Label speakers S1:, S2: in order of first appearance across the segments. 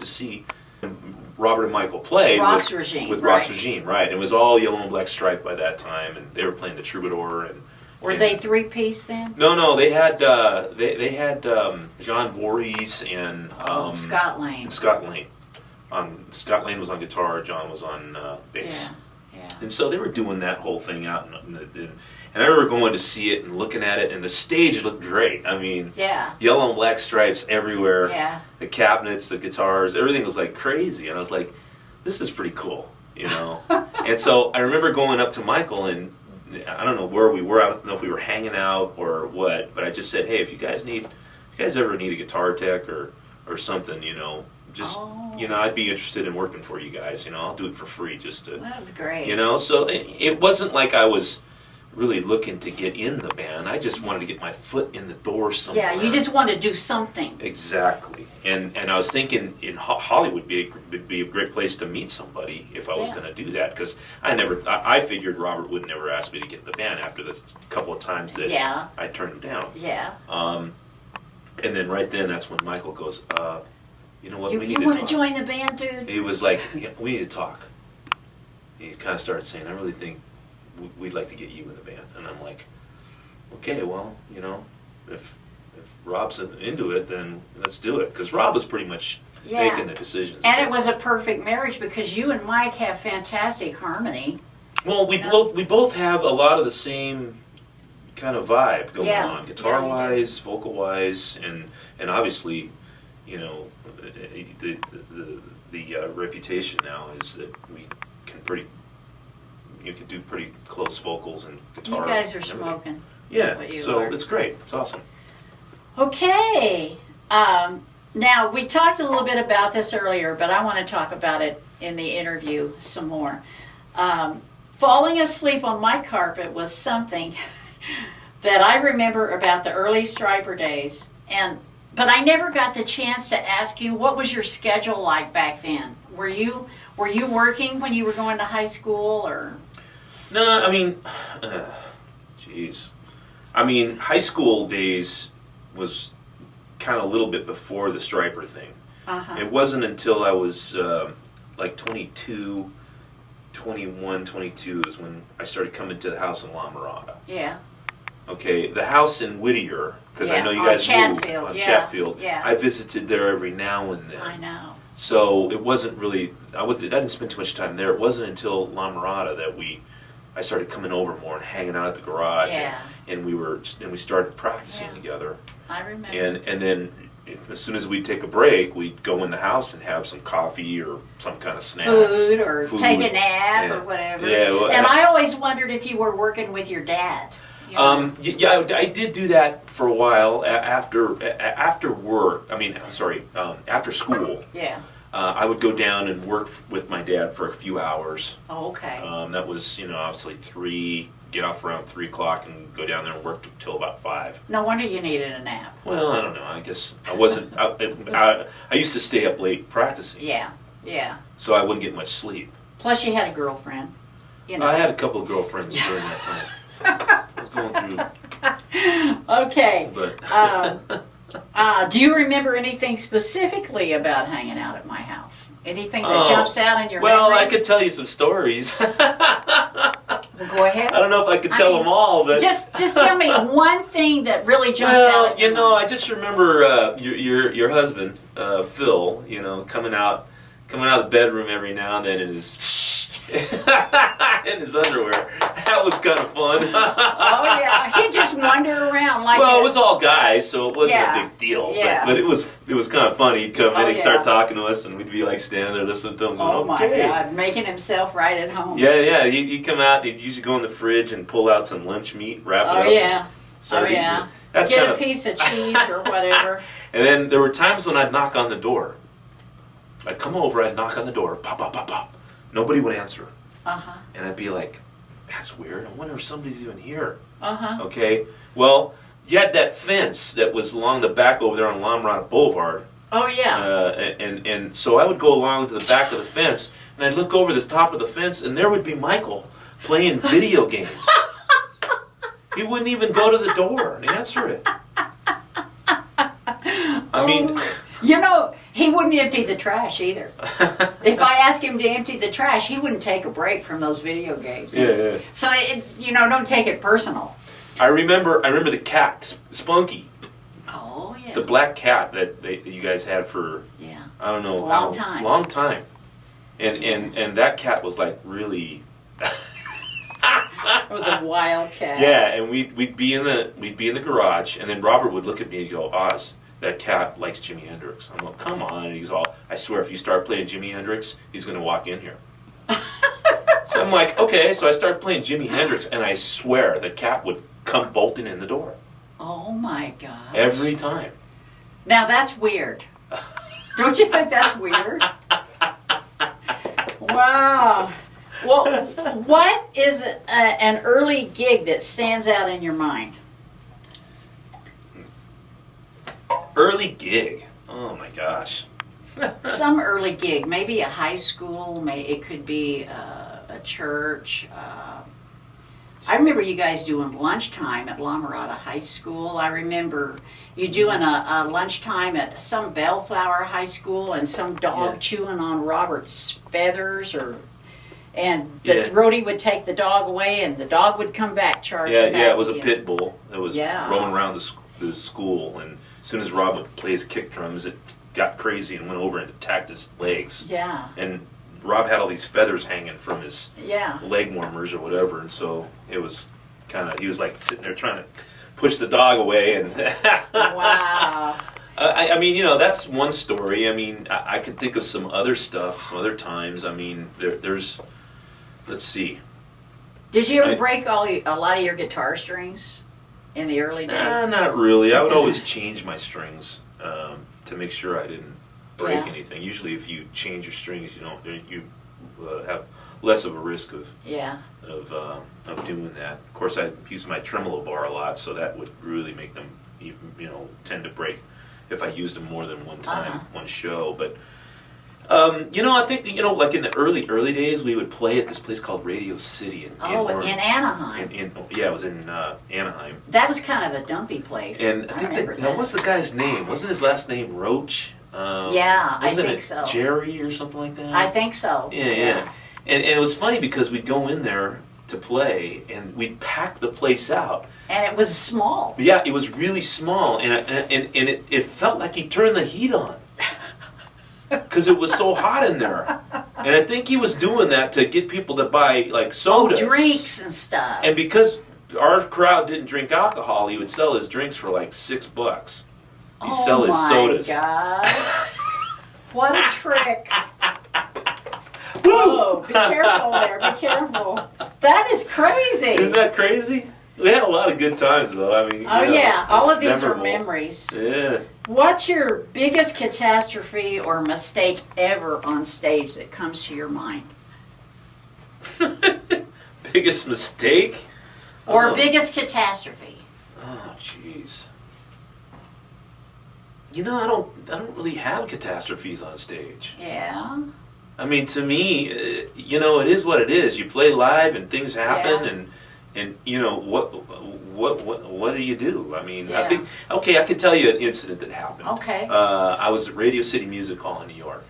S1: to see Robert and Michael play
S2: Rock's
S1: with
S2: Regime,
S1: Rock's
S2: right.
S1: Regime, right? It was all yellow and black stripe by that time, and they were playing the Troubadour. And
S2: Were they three-piece then?
S1: No, they had they had John Voorhees and
S2: Scott Lane.
S1: Scott Lane. Scott Lane was on guitar. John was on bass.
S2: Yeah.
S1: And so they were doing that whole thing out, and I remember going to see it and looking at it, and the stage looked great. I mean, yellow and black stripes everywhere.
S2: Yeah.
S1: The cabinets, the guitars, everything was like crazy, and I was like, "This is pretty cool," you know. And so I remember going up to Michael, and I don't know where we were. I don't know if we were hanging out or what, but I just said, "Hey, if you guys ever need a guitar tech or something, you know, just you know, I'd be interested in working for you guys. You know, I'll do it for free just to."
S2: That was great.
S1: You know, so it wasn't like I was really looking to get in the band. I just wanted to get my foot in the door somewhere.
S2: Yeah, you just wanted to do something.
S1: Exactly. And I was thinking in Hollywood would be a great place to meet somebody if I was going to do that, because I figured Robert would never ask me to get in the band after the couple of times that I turned him down.
S2: Yeah.
S1: And then right then, that's when Michael goes, you know what, we need to talk.
S2: You want to join the band, dude?
S1: He was like, yeah, we need to talk. He kind of started saying, I really think we'd like to get you in the band. And I'm like, okay, well, you know, if Rob's into it, then let's do it. Because Rob was pretty much making the decisions.
S2: And it was a perfect marriage because you and Mike have fantastic harmony.
S1: Well, we both have a lot of the same kind of vibe going on, guitar-wise, vocal-wise, and obviously, you know, the reputation now is that you can do pretty close vocals and guitar.
S2: You guys are smoking.
S1: Yeah, so it's great. It's awesome.
S2: Okay. Now, we talked a little bit about this earlier, but I want to talk about it in the interview some more. Falling asleep on my carpet was something that I remember about the early Stryper days, but I never got the chance to ask you, what was your schedule like back then? Were you working when you were going to high school, or?
S1: No, I mean, geez. I mean, high school days was kind of a little bit before the Stryper thing. It wasn't until I was like 22, 21, 22 is when I started coming to the house in La Mirada.
S2: Yeah.
S1: Okay, the house in Whittier, because I know you guys moved on Chatfield.
S2: Yeah.
S1: I visited there every now and then.
S2: I know.
S1: So it wasn't really, I didn't spend too much time there. It wasn't until La Mirada that I started coming over more and hanging out at the garage.
S2: Yeah.
S1: And we started practicing together.
S2: I remember.
S1: And then as soon as we'd take a break, we'd go in the house and have some coffee or some kind of snacks.
S2: Food or take a nap or whatever.
S1: Yeah, well,
S2: and I always wondered if you were working with your dad. You know?
S1: Yeah, I did do that for a while after work. I mean, after school.
S2: Yeah.
S1: I would go down and work with my dad for a few hours.
S2: Oh, okay.
S1: That was, obviously get off around 3 o'clock and go down there and work till about 5.
S2: No wonder you needed a nap.
S1: Well, I don't know. I guess I wasn't. I used to stay up late practicing.
S2: Yeah.
S1: So I wouldn't get much sleep.
S2: Plus, you had a girlfriend.
S1: I had a couple of girlfriends during that time. I was going through.
S2: Okay.
S1: But
S2: do you remember anything specifically about hanging out at my house? Anything that jumps out in your memory?
S1: Well, I could tell you some stories.
S2: Well, go ahead.
S1: I don't know if I could tell them all, but
S2: just tell me one thing that really jumps out.
S1: Well, I just remember your husband, Phil. Coming out of the bedroom every now and then in his underwear. That was kind of fun.
S2: Oh yeah, he'd just wander around like.
S1: Well, it was all guys, so it wasn't a big deal.
S2: Yeah.
S1: But it was kind of funny. He'd come in, he'd start talking to us, and we'd be like standing there listening to him.
S2: Oh my God, making himself right at home.
S1: Yeah. He'd come out. He'd usually go in the fridge and pull out some lunch meat, wrap it up.
S2: Oh yeah. Get a piece of cheese or whatever.
S1: And then there were times when I'd knock on the door. I'd come over, I'd knock on the door, pop, pop, pop, pop. Nobody would answer. And I'd be like, that's weird. I wonder if somebody's even here. Okay. Well, you had that fence that was along the back over there on La Mirada Boulevard.
S2: Oh, yeah.
S1: And so I would go along to the back of the fence, and I'd look over the top of the fence, and there would be Michael playing video games. He wouldn't even go to the door and answer it. I mean...
S2: He wouldn't empty the trash either. If I asked him to empty the trash, he wouldn't take a break from those video games.
S1: Yeah.
S2: So, don't take it personal.
S1: I remember the cat, Spunky.
S2: Oh, yeah.
S1: The black cat that you guys had for, I don't know.
S2: Long time.
S1: Long time. And that cat was like really...
S2: It was a wild cat.
S1: Yeah, and we'd be in the garage, and then Robert would look at me and go, Oz, that cat likes Jimi Hendrix. I'm like, come on. And he's all, I swear, if you start playing Jimi Hendrix, he's going to walk in here. So I'm like, okay. So I start playing Jimi Hendrix, and I swear the cat would come bolting in the door.
S2: Oh, my God.
S1: Every time.
S2: Now, that's weird. Don't you think that's weird? Wow. Well, what is an early gig that stands out in your mind?
S1: Early gig. Oh my gosh.
S2: Some early gig, maybe a high school, it could be a church. I remember you guys doing lunchtime at La Mirada High School. I remember you doing a lunchtime at some Bellflower High School and some dog chewing on Robert's feathers and the roadie would take the dog away and the dog would come back charging back.
S1: Yeah, it was a pit bull that was roaming around the school, and as soon as Rob would play his kick drums, it got crazy and went over and attacked his legs.
S2: Yeah.
S1: And Rob had all these feathers hanging from his
S2: Yeah.
S1: leg warmers or whatever, and so it was kind of, he was like sitting there trying to push the dog away, and
S2: Wow.
S1: I mean, you know, that's one story. I mean, I could think of some other stuff, some other times. I mean, there's, let's see.
S2: Did you ever break a lot of your guitar strings in the early days?
S1: Not really. I would always change my strings to make sure I didn't break anything. Usually, if you change your strings, you have less of a risk of doing that. Of course, I use my tremolo bar a lot, so that would really make them, tend to break if I used them more than one time, one show. But I think like in the early days, we would play at this place called Radio City in Orange.
S2: In Anaheim.
S1: It was in Anaheim.
S2: That was kind of a dumpy place.
S1: And I think what was the guy's name? Wasn't his last name Roach?
S2: I think so.
S1: Jerry or something like that?
S2: I think so.
S1: Yeah. And it was funny because we'd go in there to play and we'd pack the place out.
S2: And it was small.
S1: Yeah, it was really small, and it felt like he turned the heat on because it was so hot in there. And I think he was doing that to get people to buy like sodas,
S2: drinks and stuff.
S1: And because our crowd didn't drink alcohol, he would sell his drinks for like $6. He'd sell his sodas.
S2: Oh my God! What a trick!
S1: Woo!
S2: Whoa! Be careful there. Be careful. That is crazy.
S1: Isn't that crazy? We had a lot of good times, though. I mean,
S2: all of these
S1: memorable.
S2: are memories.
S1: Yeah.
S2: What's your biggest catastrophe or mistake ever on stage that comes to your mind?
S1: Biggest mistake?
S2: Or biggest catastrophe?
S1: Oh, jeez. I don't really have catastrophes on stage.
S2: Yeah.
S1: I mean, to me, it is what it is. You play live and things happen, and what do you do? I mean, I think I can tell you an incident that happened.
S2: Okay.
S1: I was at Radio City Music Hall in New York.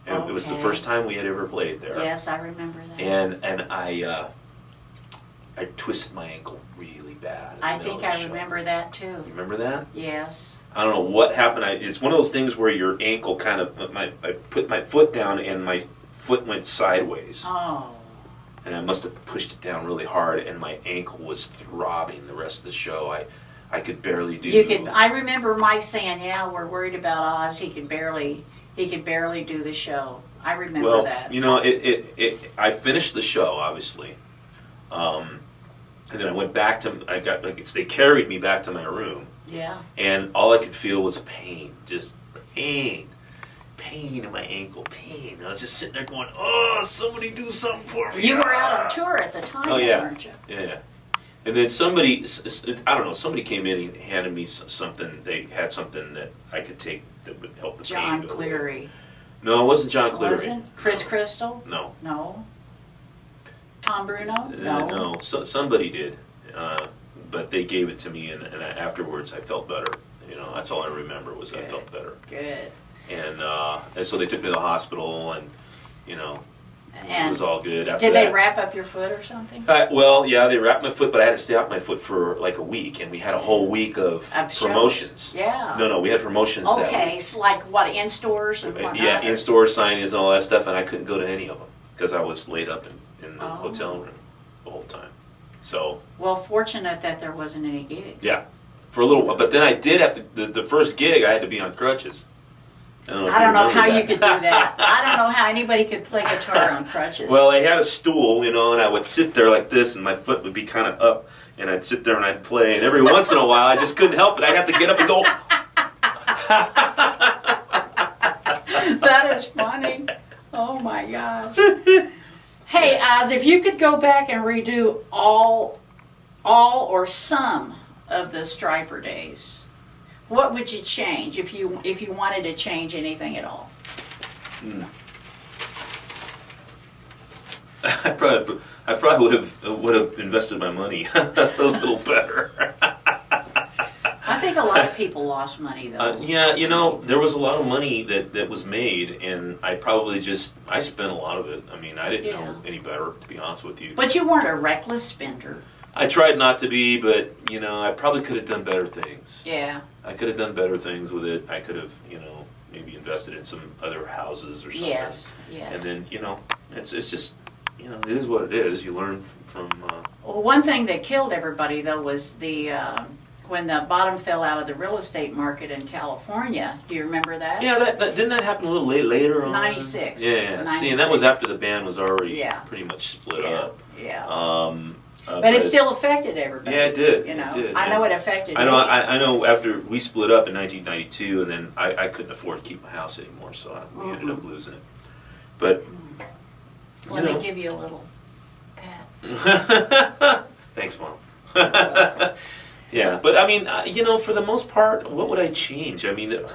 S1: And it was the first time we had ever played there.
S2: Yes, I remember that.
S1: And I twisted my ankle really bad.
S2: I think I remember that too.
S1: You remember that?
S2: Yes.
S1: I don't know what happened. It's one of those things where your ankle kind of, I put my foot down and my foot went sideways.
S2: Oh.
S1: And I must have pushed it down really hard, and my ankle was throbbing the rest of the show. I could barely do.
S2: I remember Mike saying, "Yeah, we're worried about Oz. He could barely do the show." I remember that.
S1: I finished the show obviously, and then I went back to. They carried me back to my room.
S2: Yeah.
S1: And all I could feel was pain, just pain in my ankle, pain. I was just sitting there going, "Oh, somebody do something for me!"
S2: You were out on tour at the time, weren't you?
S1: Yeah. And then somebody came in and handed me something. They had something that I could take that would help the pain.
S2: John Cleary.
S1: No, it wasn't John Cleary.
S2: Wasn't Chris Crystal?
S1: No.
S2: No. Tom Bruno?
S1: No. Somebody did. But they gave it to me, and afterwards I felt better. That's all I remember was I felt better.
S2: Good.
S1: And so they took me to the hospital, and you know, it
S2: And
S1: was all good after
S2: did
S1: that.
S2: they wrap up your foot or something?
S1: Well, yeah, they wrapped my foot, but I had to stay off my foot for like a week, and we had a whole week of
S2: Shows.
S1: promotions.
S2: Yeah.
S1: No, we had promotions that
S2: Okay,
S1: week.
S2: so like what, in stores and whatnot?
S1: Yeah, in-store signings and all that stuff, and I couldn't go to any of them because I was laid up in the hotel room the whole time. So
S2: Well, fortunate that there wasn't any gigs.
S1: yeah, for a little while. But then I did have to. The first gig, I had to be on crutches. I don't know,
S2: I don't know how
S1: that.
S2: you could do that. I don't know how anybody could play guitar on crutches.
S1: Well, I had a stool, you know, and I would sit there like this, and my foot would be kind of up, and I'd sit there and I'd play, and every once in a while, I just couldn't help it. I'd have to get up and go.
S2: That is funny. Oh my gosh. Hey, Oz, if you could go back and redo all or some of the Stryper days, what would you change if you wanted to change anything at all?
S1: I probably would have invested my money a little better.
S2: I think a lot of people lost money though.
S1: Yeah, you know, there was a lot of money that was made, and I spent a lot of it. I mean, I didn't know any better, to be honest with you.
S2: But you weren't a reckless spender.
S1: I tried not to be, but, you know, I probably could have done better things.
S2: Yeah.
S1: I could have done better things with it. I could have, you know, maybe invested in some other houses or something.
S2: Yes.
S1: And then, you know, it's just, you know, it is what it is. You learn from...
S2: Well, one thing that killed everybody though was when the bottom fell out of the real estate market in California. Do you remember that?
S1: Yeah, that didn't that happen a little later on?
S2: 96.
S1: Yeah,
S2: 96.
S1: see, and that was after the band was already
S2: Yeah.
S1: pretty much split
S2: Yeah.
S1: up.
S2: Yeah. But it still affected everybody.
S1: Yeah, it did.
S2: You know,
S1: It did.
S2: I know it affected
S1: I know.
S2: me.
S1: I know. After we split up in 1992, and then I couldn't afford to keep my house anymore, so we ended up losing it. But
S2: Let me give you a little pat.
S1: thanks, Mom. Yeah, but I mean, you know, for the most part, what would I change? I mean, it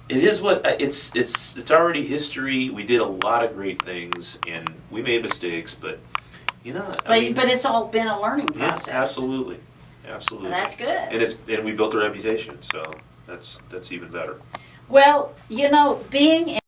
S1: is what it's already history. We did a lot of great things, and we made mistakes, but you know,
S2: But it's all been a learning process.
S1: Yeah, absolutely.
S2: Well, that's good.
S1: And we built a reputation, so that's even better.
S2: Well, you know, being